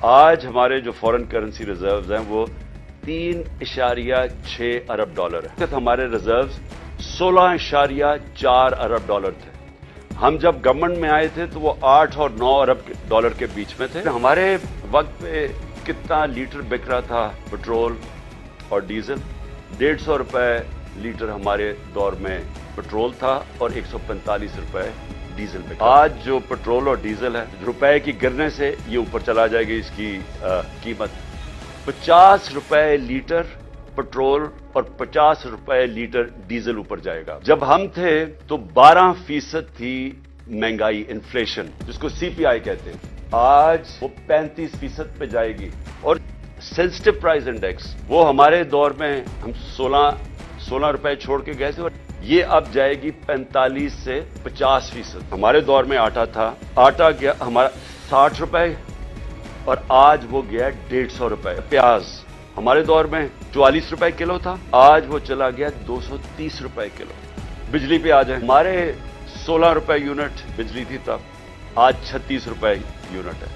آج ہمارے جو فورن کرنسی ریزروز ہیں وہ 3.6 ارب ڈالر ہے. ہمارے ریزروز 16.4 ارب ڈالر تھے. ہم جب گورنمنٹ میں آئے تھے تو وہ 8 اور 9 ارب ڈالر کے بیچ میں تھے. ہمارے وقت پہ کتنا لیٹر بک رہا تھا پٹرول اور ڈیزل؟ 150 روپے لیٹر ہمارے دور میں پٹرول تھا اور 145 روپے ڈیزل بک. آج جو پٹرول اور ڈیزل ہے روپے کی گرنے سے یہ اوپر چلا جائے گی. اس کی قیمت 50 روپے لیٹر پٹرول اور 50 روپے لیٹر ڈیزل اوپر جائے گا. جب ہم تھے تو 12% تھی مہنگائی، انفلیشن، جس کو CPI کہتے ہیں. آج وہ 35% پہ جائے گی. اور سینسٹیو پرائز انڈیکس وہ ہمارے دور میں ہم 16 روپے چھوڑ کے گئے تھے، اور یہ اب جائے گی 45 سے 50%. ہمارے دور میں آٹا تھا، آٹا گیا ہمارا 60 روپے اور آج وہ گیا 150 روپے. پیاز ہمارے دور میں 44 روپے کلو تھا، آج وہ چلا گیا 230 روپے کلو. بجلی پہ آ جائیں، ہمارے 16 روپے یونٹ بجلی تھی تب، آج 36 روپے یونٹ ہے.